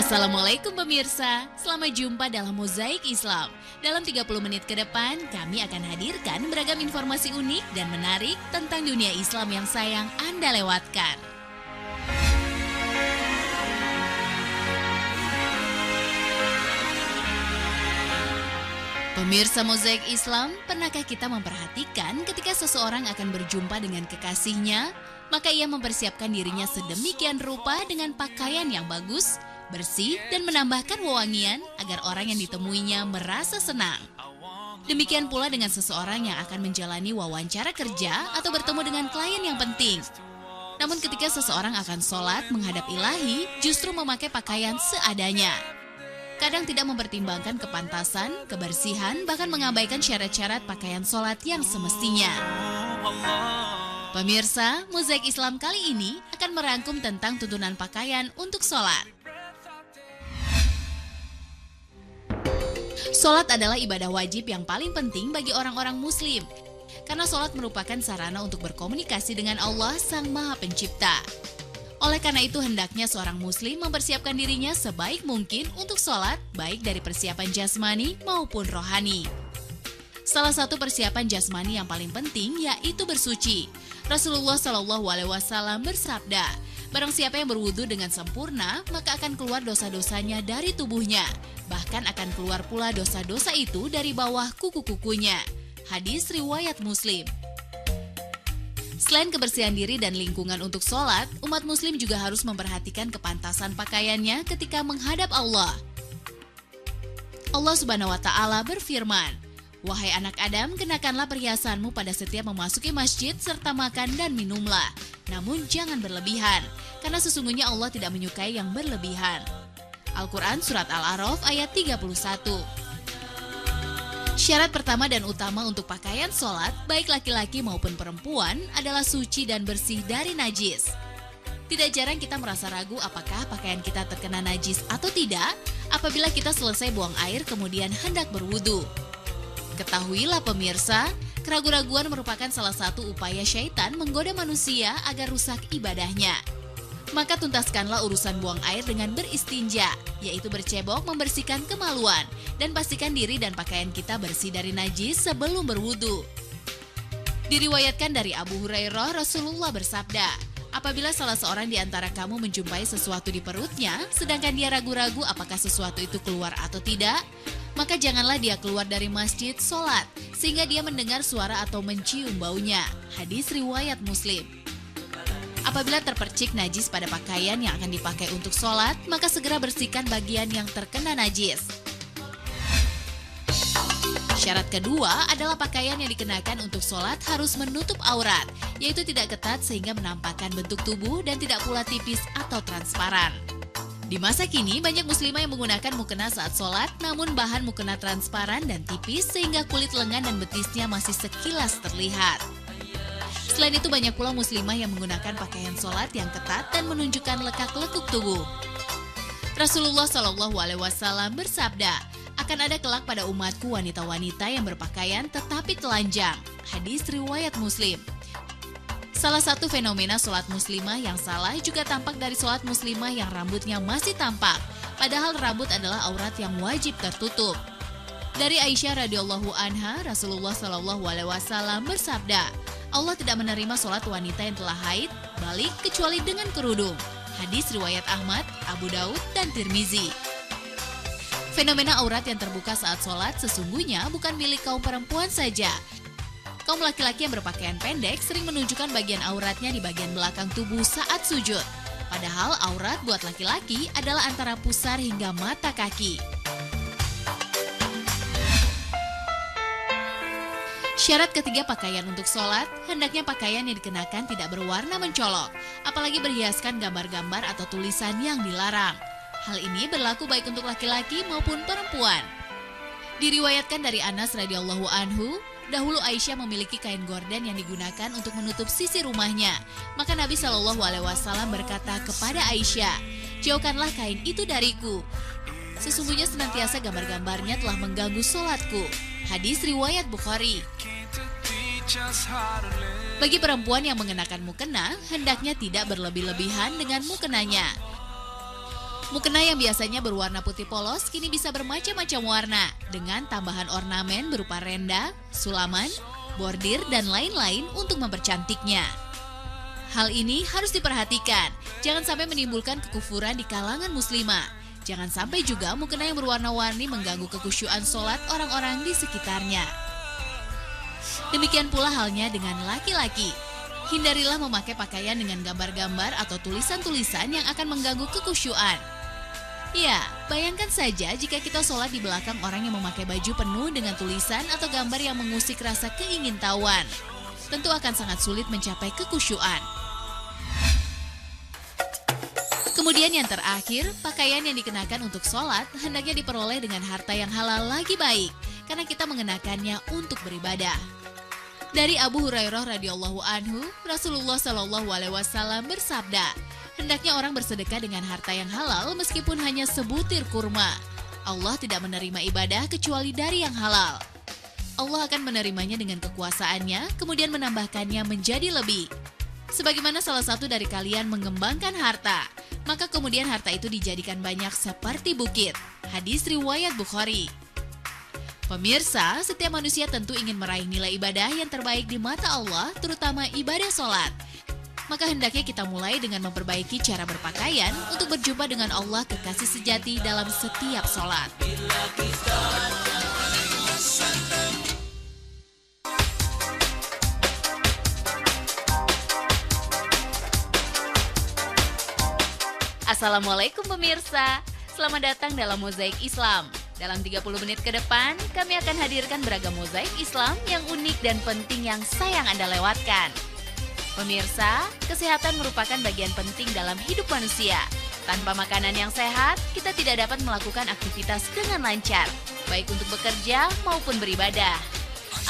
Assalamualaikum pemirsa, selamat jumpa dalam Mozaik Islam. Dalam 30 menit ke depan, kami akan hadirkan beragam informasi unik dan menarik tentang dunia Islam yang sayang Anda lewatkan. Pemirsa Mozaik Islam, pernahkah kita memperhatikan ketika seseorang akan berjumpa dengan kekasihnya, maka ia mempersiapkan dirinya sedemikian rupa dengan pakaian yang bagus, bersih, dan menambahkan wewangian agar orang yang ditemuinya merasa senang. Demikian pula dengan seseorang yang akan menjalani wawancara kerja atau bertemu dengan klien yang penting. Namun ketika seseorang akan sholat menghadap ilahi, justru memakai pakaian seadanya. Kadang tidak mempertimbangkan kepantasan, kebersihan, bahkan mengabaikan syarat-syarat pakaian sholat yang semestinya. Pemirsa, Mozaik Islam kali ini akan merangkum tentang tuntunan pakaian untuk sholat. Sholat adalah ibadah wajib yang paling penting bagi orang-orang muslim, karena sholat merupakan sarana untuk berkomunikasi dengan Allah Sang Maha Pencipta. Oleh karena itu, hendaknya seorang muslim mempersiapkan dirinya sebaik mungkin untuk sholat, baik dari persiapan jasmani maupun rohani. Salah satu persiapan jasmani yang paling penting yaitu bersuci. Rasulullah SAW bersabda, barang siapa yang berwudu dengan sempurna, maka akan keluar dosa-dosanya dari tubuhnya. Bahkan akan keluar pula dosa-dosa itu dari bawah kuku-kukunya. Hadis riwayat Muslim. Selain kebersihan diri dan lingkungan untuk sholat, umat muslim juga harus memperhatikan kepantasan pakaiannya ketika menghadap Allah. Allah Subhanahu wa Ta'ala berfirman, "Wahai anak Adam, kenakanlah perhiasanmu pada setiap memasuki masjid serta makan dan minumlah. Namun jangan berlebihan, karena sesungguhnya Allah tidak menyukai yang berlebihan." Al-Quran Surat Al-A'raf ayat 31. Syarat pertama dan utama untuk pakaian sholat, baik laki-laki maupun perempuan, adalah suci dan bersih dari najis. Tidak jarang kita merasa ragu apakah pakaian kita terkena najis atau tidak apabila kita selesai buang air kemudian hendak berwudu. Ketahuilah pemirsa, keraguan-raguan merupakan salah satu upaya syaitan menggoda manusia agar rusak ibadahnya. Maka tuntaskanlah urusan buang air dengan beristinja, yaitu bercebok membersihkan kemaluan, dan pastikan diri dan pakaian kita bersih dari najis sebelum berwudu. Diriwayatkan dari Abu Hurairah, Rasulullah bersabda, apabila salah seorang di antara kamu menjumpai sesuatu di perutnya, sedangkan dia ragu-ragu apakah sesuatu itu keluar atau tidak, maka janganlah dia keluar dari masjid sholat, sehingga dia mendengar suara atau mencium baunya. Hadis riwayat Muslim. Apabila terpercik najis pada pakaian yang akan dipakai untuk sholat, maka segera bersihkan bagian yang terkena najis. Syarat kedua adalah pakaian yang dikenakan untuk sholat harus menutup aurat, yaitu tidak ketat sehingga menampakkan bentuk tubuh dan tidak pula tipis atau transparan. Di masa kini, banyak muslimah yang menggunakan mukena saat sholat, namun bahan mukena transparan dan tipis sehingga kulit lengan dan betisnya masih sekilas terlihat. Selain itu, banyak pula muslimah yang menggunakan pakaian sholat yang ketat dan menunjukkan lekak-lekuk tubuh. Rasulullah SAW bersabda, akan ada kelak pada umatku wanita-wanita yang berpakaian tetapi telanjang. Hadis riwayat Muslim. Salah satu fenomena sholat muslimah yang salah juga tampak dari sholat muslimah yang rambutnya masih tampak, padahal rambut adalah aurat yang wajib tertutup. Dari Aisyah radhiyallahu anha, Rasulullah SAW bersabda, Allah tidak menerima sholat wanita yang telah haid, balik kecuali dengan kerudung. Hadis riwayat Ahmad, Abu Daud, dan Tirmizi. Fenomena aurat yang terbuka saat sholat sesungguhnya bukan milik kaum perempuan saja. Kaum laki-laki yang berpakaian pendek sering menunjukkan bagian auratnya di bagian belakang tubuh saat sujud. Padahal aurat buat laki-laki adalah antara pusar hingga mata kaki. Syarat ketiga pakaian untuk sholat, hendaknya pakaian yang dikenakan tidak berwarna mencolok, apalagi berhiaskan gambar-gambar atau tulisan yang dilarang. Hal ini berlaku baik untuk laki-laki maupun perempuan. Diriwayatkan dari Anas radhiyallahu anhu, dahulu Aisyah memiliki kain gorden yang digunakan untuk menutup sisi rumahnya. Maka Nabi SAW berkata kepada Aisyah, jauhkanlah kain itu dariku. Sesungguhnya senantiasa gambar-gambarnya telah mengganggu sholatku. Hadis riwayat Bukhari. Bagi perempuan yang mengenakan mukena, hendaknya tidak berlebih-lebihan dengan mukenanya. Mukena yang biasanya berwarna putih polos kini bisa bermacam-macam warna dengan tambahan ornamen berupa renda, sulaman, bordir, dan lain-lain untuk mempercantiknya. Hal ini harus diperhatikan, jangan sampai menimbulkan kekufuran di kalangan muslimah. Jangan sampai juga mukena yang berwarna-warni mengganggu kekhusyuan sholat orang-orang di sekitarnya. Demikian pula halnya dengan laki-laki. Hindarilah memakai pakaian dengan gambar-gambar atau tulisan-tulisan yang akan mengganggu kekhusyuan. Ya, bayangkan saja jika kita sholat di belakang orang yang memakai baju penuh dengan tulisan atau gambar yang mengusik rasa keingintahuan. Tentu akan sangat sulit mencapai kekhusyuan. Kemudian yang terakhir, pakaian yang dikenakan untuk sholat hendaknya diperoleh dengan harta yang halal lagi baik, karena kita mengenakannya untuk beribadah. Dari Abu Hurairah radhiyallahu anhu, Rasulullah shallallahu alaihi wasallam bersabda, hendaknya orang bersedekah dengan harta yang halal meskipun hanya sebutir kurma. Allah tidak menerima ibadah kecuali dari yang halal. Allah akan menerimanya dengan kekuasaannya, kemudian menambahkannya menjadi lebih. Sebagaimana salah satu dari kalian mengembangkan harta, maka kemudian harta itu dijadikan banyak seperti bukit. Hadis riwayat Bukhari. Pemirsa, setiap manusia tentu ingin meraih nilai ibadah yang terbaik di mata Allah, terutama ibadah sholat. Maka hendaknya kita mulai dengan memperbaiki cara berpakaian untuk berjumpa dengan Allah kekasih sejati dalam setiap sholat. Assalamualaikum pemirsa, selamat datang dalam Mozaik Islam. Dalam 30 menit ke depan, kami akan hadirkan beragam mozaik Islam yang unik dan penting yang sayang Anda lewatkan. Pemirsa, kesehatan merupakan bagian penting dalam hidup manusia. Tanpa makanan yang sehat, kita tidak dapat melakukan aktivitas dengan lancar, baik untuk bekerja maupun beribadah.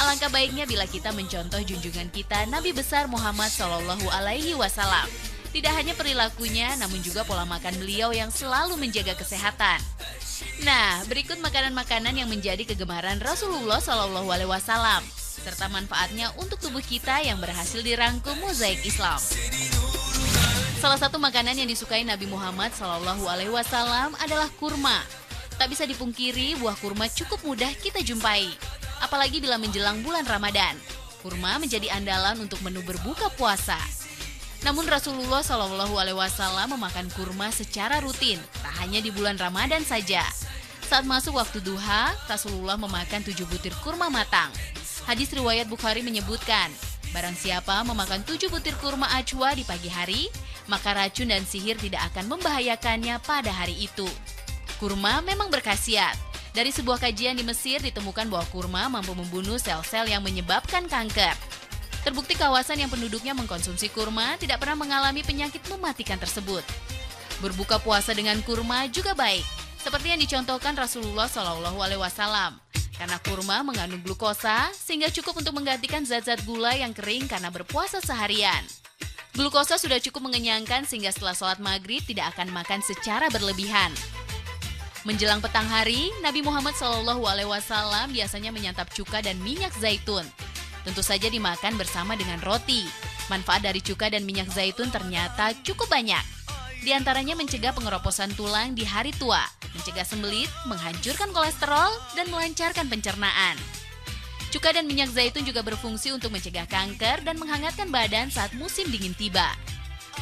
Alangkah baiknya bila kita mencontoh junjungan kita Nabi besar Muhammad SAW. Tidak hanya perilakunya, namun juga pola makan beliau yang selalu menjaga kesehatan. Nah, berikut makanan-makanan yang menjadi kegemaran Rasulullah SAW serta manfaatnya untuk tubuh kita yang berhasil dirangkum Mozaik Islam. Salah satu makanan yang disukai Nabi Muhammad SAW adalah kurma. Tak bisa dipungkiri, buah kurma cukup mudah kita jumpai, apalagi bila menjelang bulan Ramadan. Kurma menjadi andalan untuk menu berbuka puasa. Namun Rasulullah SAW memakan kurma secara rutin, tak hanya di bulan Ramadan saja. Saat masuk waktu duha, Rasulullah memakan 7 butir kurma matang. Hadis riwayat Bukhari menyebutkan, barang siapa memakan 7 butir kurma ajwa di pagi hari, maka racun dan sihir tidak akan membahayakannya pada hari itu. Kurma memang berkhasiat. Dari sebuah kajian di Mesir ditemukan bahwa kurma mampu membunuh sel-sel yang menyebabkan kanker. Terbukti kawasan yang penduduknya mengkonsumsi kurma tidak pernah mengalami penyakit mematikan tersebut. Berbuka puasa dengan kurma juga baik, seperti yang dicontohkan Rasulullah SAW. Karena kurma mengandung glukosa, sehingga cukup untuk menggantikan zat-zat gula yang kering karena berpuasa seharian. Glukosa sudah cukup mengenyangkan sehingga setelah sholat maghrib tidak akan makan secara berlebihan. Menjelang petang hari, Nabi Muhammad SAW biasanya menyantap cuka dan minyak zaitun. Tentu saja dimakan bersama dengan roti. Manfaat dari cuka dan minyak zaitun ternyata cukup banyak. Di antaranya mencegah pengeroposan tulang di hari tua, mencegah sembelit, menghancurkan kolesterol, dan melancarkan pencernaan. Cuka dan minyak zaitun juga berfungsi untuk mencegah kanker dan menghangatkan badan saat musim dingin tiba.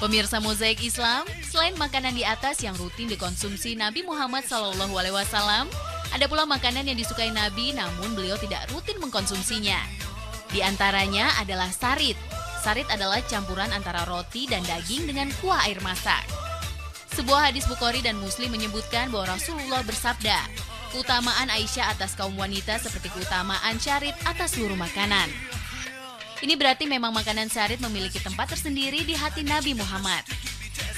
Pemirsa Mozaik Islam, selain makanan di atas yang rutin dikonsumsi Nabi Muhammad SAW, ada pula makanan yang disukai Nabi namun beliau tidak rutin mengkonsumsinya. Di antaranya adalah sarit. Sarit adalah campuran antara roti dan daging dengan kuah air masak. Sebuah hadis Bukhari dan Muslim menyebutkan bahwa Rasulullah bersabda, keutamaan Aisyah atas kaum wanita seperti keutamaan sarit atas seluruh makanan. Ini berarti memang makanan sarit memiliki tempat tersendiri di hati Nabi Muhammad.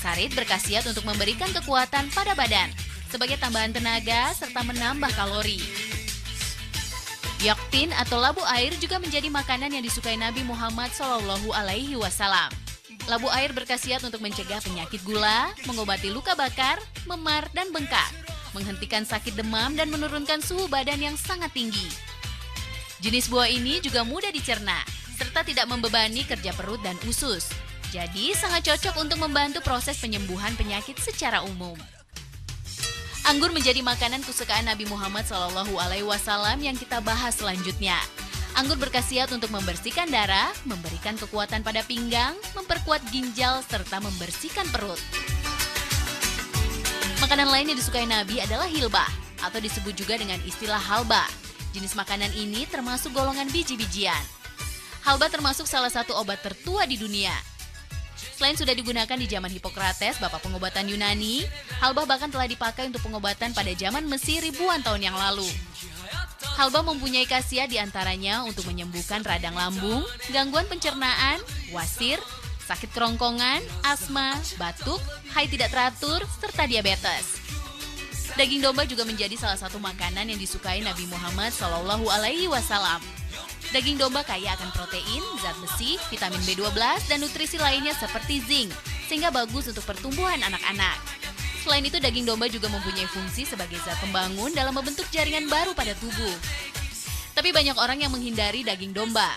Sarit berkhasiat untuk memberikan kekuatan pada badan, sebagai tambahan tenaga serta menambah kalori. Yaktin atau labu air juga menjadi makanan yang disukai Nabi Muhammad SAW. Labu air berkhasiat untuk mencegah penyakit gula, mengobati luka bakar, memar, dan bengkak, menghentikan sakit demam, dan menurunkan suhu badan yang sangat tinggi. Jenis buah ini juga mudah dicerna, serta tidak membebani kerja perut dan usus. Jadi sangat cocok untuk membantu proses penyembuhan penyakit secara umum. Anggur menjadi makanan kesukaan Nabi Muhammad SAW yang kita bahas selanjutnya. Anggur berkhasiat untuk membersihkan darah, memberikan kekuatan pada pinggang, memperkuat ginjal, serta membersihkan perut. Makanan lain yang disukai Nabi adalah hilbah, atau disebut juga dengan istilah halba. Jenis makanan ini termasuk golongan biji-bijian. Halba termasuk salah satu obat tertua di dunia. Selain sudah digunakan di zaman Hippocrates, bapak pengobatan Yunani, halbah bahkan telah dipakai untuk pengobatan pada zaman Mesir ribuan tahun yang lalu. Halbah mempunyai khasiat diantaranya untuk menyembuhkan radang lambung, gangguan pencernaan, wasir, sakit kerongkongan, asma, batuk, haid tidak teratur, serta diabetes. Daging domba juga menjadi salah satu makanan yang disukai Nabi Muhammad SAW. Daging domba kaya akan protein, zat besi, vitamin B12, dan nutrisi lainnya seperti zinc, sehingga bagus untuk pertumbuhan anak-anak. Selain itu, daging domba juga mempunyai fungsi sebagai zat pembangun dalam membentuk jaringan baru pada tubuh. Tapi banyak orang yang menghindari daging domba,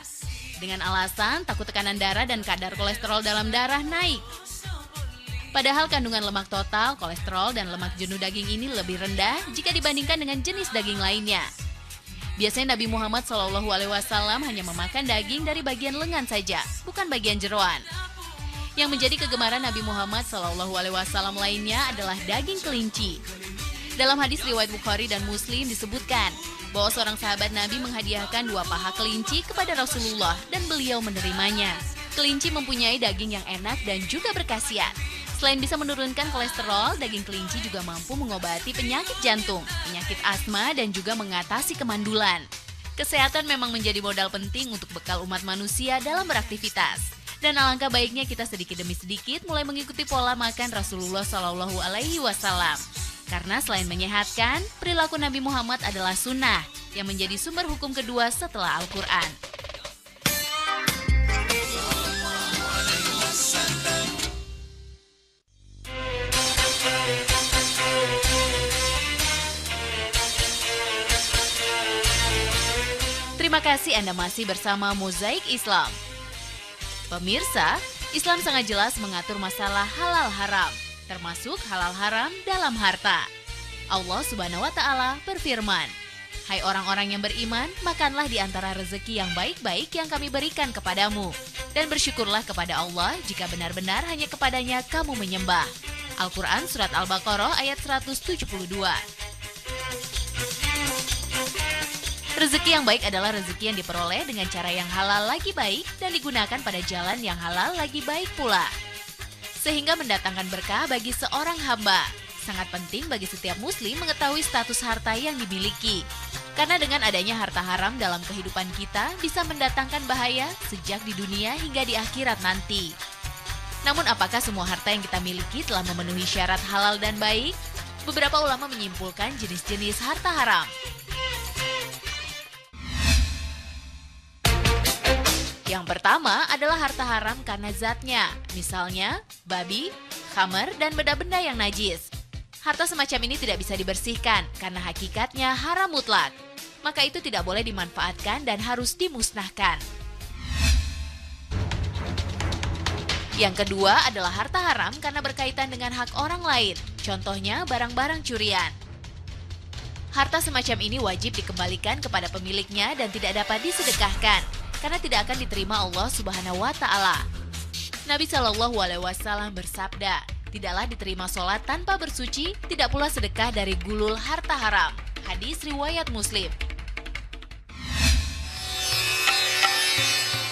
dengan alasan takut tekanan darah dan kadar kolesterol dalam darah naik. Padahal kandungan lemak total, kolesterol, dan lemak jenuh daging ini lebih rendah jika dibandingkan dengan jenis daging lainnya. Biasanya Nabi Muhammad SAW hanya memakan daging dari bagian lengan saja, bukan bagian jeroan. Yang menjadi kegemaran Nabi Muhammad SAW lainnya adalah daging kelinci. Dalam hadis riwayat Bukhari dan Muslim disebutkan bahwa seorang sahabat Nabi menghadiahkan 2 paha kelinci kepada Rasulullah dan beliau menerimanya. Kelinci mempunyai daging yang enak dan juga berkhasiat. Selain bisa menurunkan kolesterol, daging kelinci juga mampu mengobati penyakit jantung, penyakit asma, dan juga mengatasi kemandulan. Kesehatan memang menjadi modal penting untuk bekal umat manusia dalam beraktivitas. Dan alangkah baiknya kita sedikit demi sedikit mulai mengikuti pola makan Rasulullah SAW. Karena selain menyehatkan, perilaku Nabi Muhammad adalah sunnah yang menjadi sumber hukum kedua setelah Al-Quran. Terima kasih Anda masih bersama Mozaik Islam. Pemirsa, Islam sangat jelas mengatur masalah halal haram, termasuk halal haram dalam harta. Allah Subhanahu wa Ta'ala berfirman, "Hai orang-orang yang beriman, makanlah di antara rezeki yang baik-baik yang kami berikan kepadamu, dan bersyukurlah kepada Allah jika benar-benar hanya kepadanya kamu menyembah." Al-Quran Surat Al-Baqarah ayat 172. Rezeki yang baik adalah rezeki yang diperoleh dengan cara yang halal lagi baik dan digunakan pada jalan yang halal lagi baik pula, sehingga mendatangkan berkah bagi seorang hamba. Sangat penting bagi setiap muslim mengetahui status harta yang dimiliki, karena dengan adanya harta haram dalam kehidupan kita bisa mendatangkan bahaya sejak di dunia hingga di akhirat nanti. Namun apakah semua harta yang kita miliki telah memenuhi syarat halal dan baik? Beberapa ulama menyimpulkan jenis-jenis harta haram. Yang pertama adalah harta haram karena zatnya, misalnya babi, khamar, dan benda-benda yang najis. Harta semacam ini tidak bisa dibersihkan karena hakikatnya haram mutlak. Maka itu tidak boleh dimanfaatkan dan harus dimusnahkan. Yang kedua adalah harta haram karena berkaitan dengan hak orang lain, contohnya barang-barang curian. Harta semacam ini wajib dikembalikan kepada pemiliknya dan tidak dapat disedekahkan, karena tidak akan diterima Allah Subhanahu wa Ta'ala. Nabi SAW bersabda, "Tidaklah diterima sholat tanpa bersuci, tidak pula sedekah dari gulul harta haram." Hadis riwayat Muslim.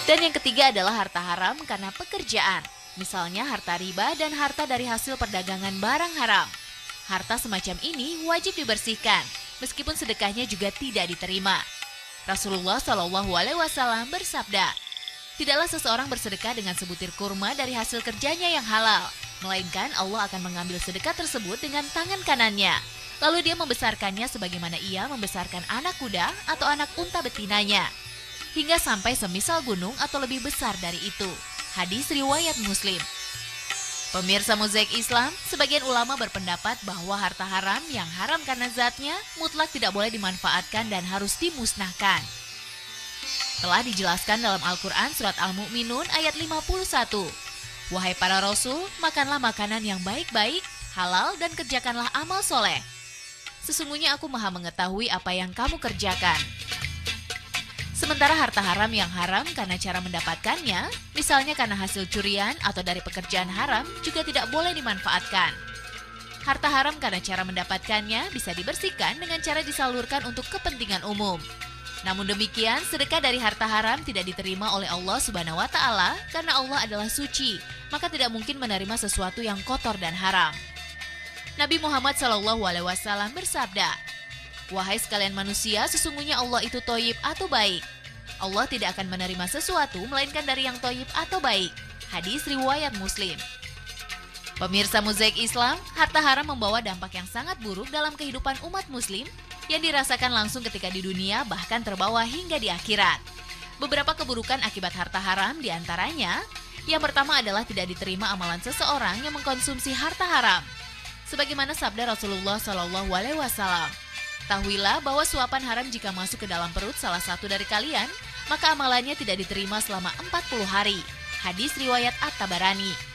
Dan yang ketiga adalah harta haram karena pekerjaan, misalnya harta riba dan harta dari hasil perdagangan barang haram. Harta semacam ini wajib dibersihkan, meskipun sedekahnya juga tidak diterima. Rasulullah SAW bersabda, "Tidaklah seseorang bersedekah dengan sebutir kurma dari hasil kerjanya yang halal, melainkan Allah akan mengambil sedekah tersebut dengan tangan kanannya. Lalu dia membesarkannya sebagaimana ia membesarkan anak kuda atau anak unta betinanya, hingga sampai semisal gunung atau lebih besar dari itu." Hadis riwayat Muslim. Pemirsa Mozaik Islam, sebagian ulama berpendapat bahwa harta haram yang haram karena zatnya mutlak tidak boleh dimanfaatkan dan harus dimusnahkan. Telah dijelaskan dalam Al-Quran Surat Al-Mu'minun ayat 51. "Wahai para rasul, makanlah makanan yang baik-baik, halal, dan kerjakanlah amal soleh. Sesungguhnya aku maha mengetahui apa yang kamu kerjakan. Sementara harta haram yang haram karena cara mendapatkannya, misalnya karena hasil curian atau dari pekerjaan haram, juga tidak boleh dimanfaatkan. Harta haram karena cara mendapatkannya bisa dibersihkan dengan cara disalurkan untuk kepentingan umum. Namun demikian, sedekah dari harta haram tidak diterima oleh Allah Subhanahu wa Ta'ala karena Allah adalah suci, maka tidak mungkin menerima sesuatu yang kotor dan haram. Nabi Muhammad SAW bersabda, "Wahai sekalian manusia, sesungguhnya Allah itu thoyyib atau baik. Allah tidak akan menerima sesuatu melainkan dari yang thoyyib atau baik." Hadis riwayat Muslim. Pemirsa Mozaik Islam, harta haram membawa dampak yang sangat buruk dalam kehidupan umat muslim yang dirasakan langsung ketika di dunia bahkan terbawa hingga di akhirat. Beberapa keburukan akibat harta haram diantaranya, yang pertama adalah tidak diterima amalan seseorang yang mengkonsumsi harta haram. Sebagaimana sabda Rasulullah SAW, "Tahuilah bahwa suapan haram jika masuk ke dalam perut salah satu dari kalian, maka amalannya tidak diterima selama 40 hari. Hadis riwayat At-Tabarani.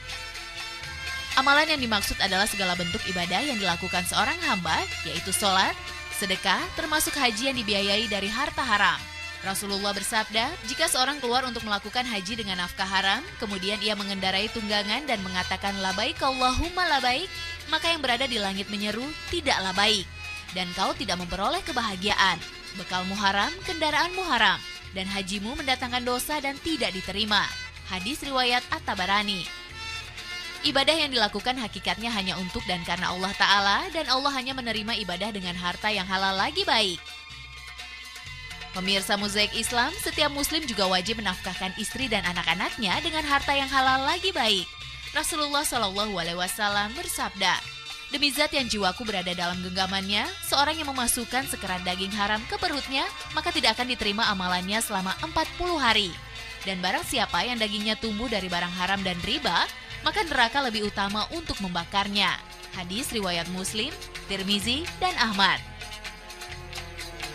Amalan yang dimaksud adalah segala bentuk ibadah yang dilakukan seorang hamba, yaitu sholat, sedekah, termasuk haji yang dibiayai dari harta haram. Rasulullah bersabda, jika seorang keluar untuk melakukan haji dengan nafkah haram, kemudian ia mengendarai tunggangan dan mengatakan labaik Allahumma labaik, maka yang berada di langit menyeru, tidaklah baik. Dan kau tidak memperoleh kebahagiaan, bekalmu haram, kendaraanmu haram, dan hajimu mendatangkan dosa dan tidak diterima. Hadis riwayat At-Tabarani. Ibadah yang dilakukan hakikatnya hanya untuk dan karena Allah Ta'ala, dan Allah hanya menerima ibadah dengan harta yang halal lagi baik. Pemirsa Mozaik Islam, setiap muslim juga wajib menafkahkan istri dan anak-anaknya dengan harta yang halal lagi baik. Rasulullah SAW bersabda, "Demi zat yang jiwaku berada dalam genggamannya, seorang yang memasukkan sekerat daging haram ke perutnya, maka tidak akan diterima amalannya selama 40 hari. Dan barang siapa yang dagingnya tumbuh dari barang haram dan riba, maka neraka lebih utama untuk membakarnya." Hadis riwayat Muslim, Tirmizi, dan Ahmad.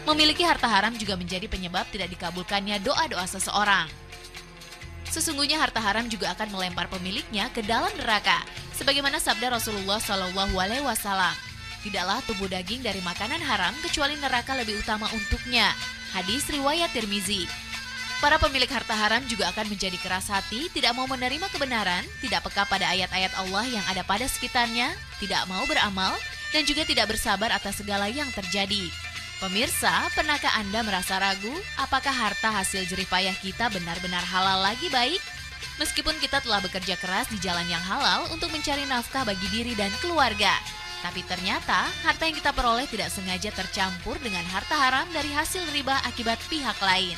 Memiliki harta haram juga menjadi penyebab tidak dikabulkannya doa-doa seseorang. Sesungguhnya harta haram juga akan melempar pemiliknya ke dalam neraka. Sebagaimana sabda Rasulullah SAW, "Tidaklah tubuh daging dari makanan haram kecuali neraka lebih utama untuknya." Hadis riwayat Tirmizi. Para pemilik harta haram juga akan menjadi keras hati, tidak mau menerima kebenaran, tidak peka pada ayat-ayat Allah yang ada pada sekitarnya, tidak mau beramal, dan juga tidak bersabar atas segala yang terjadi. Pemirsa, pernahkah Anda merasa ragu apakah harta hasil jerih payah kita benar-benar halal lagi baik? Meskipun kita telah bekerja keras di jalan yang halal untuk mencari nafkah bagi diri dan keluarga, tapi ternyata harta yang kita peroleh tidak sengaja tercampur dengan harta haram dari hasil riba akibat pihak lain.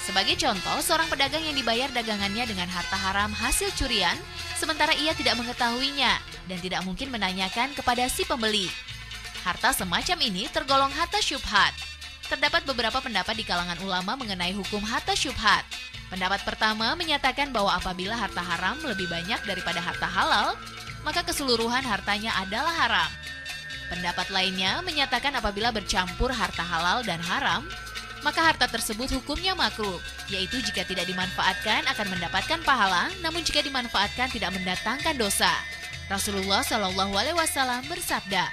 Sebagai contoh, seorang pedagang yang dibayar dagangannya dengan harta haram hasil curian, sementara ia tidak mengetahuinya dan tidak mungkin menanyakan kepada si pembeli. Harta semacam ini tergolong harta syubhat. Terdapat beberapa pendapat di kalangan ulama mengenai hukum harta syubhat. Pendapat pertama menyatakan bahwa apabila harta haram lebih banyak daripada harta halal, maka keseluruhan hartanya adalah haram. Pendapat lainnya menyatakan apabila bercampur harta halal dan haram, maka harta tersebut hukumnya makruh, yaitu jika tidak dimanfaatkan akan mendapatkan pahala, namun jika dimanfaatkan tidak mendatangkan dosa. Rasulullah SAW bersabda,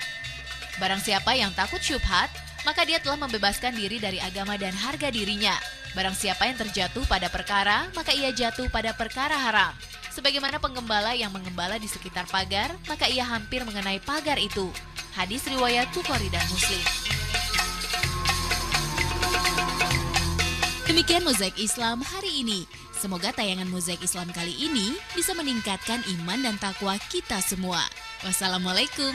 "Barang siapa yang takut syubhat, maka dia telah membebaskan diri dari agama dan harga dirinya. Barang siapa yang terjatuh pada perkara, maka ia jatuh pada perkara haram. Sebagaimana penggembala yang mengembala di sekitar pagar, maka ia hampir mengenai pagar itu." Hadis riwayat Bukhari dan Muslim. Demikian Mozaik Islam hari ini. Semoga tayangan Mozaik Islam kali ini bisa meningkatkan iman dan takwa kita semua. Wassalamualaikum.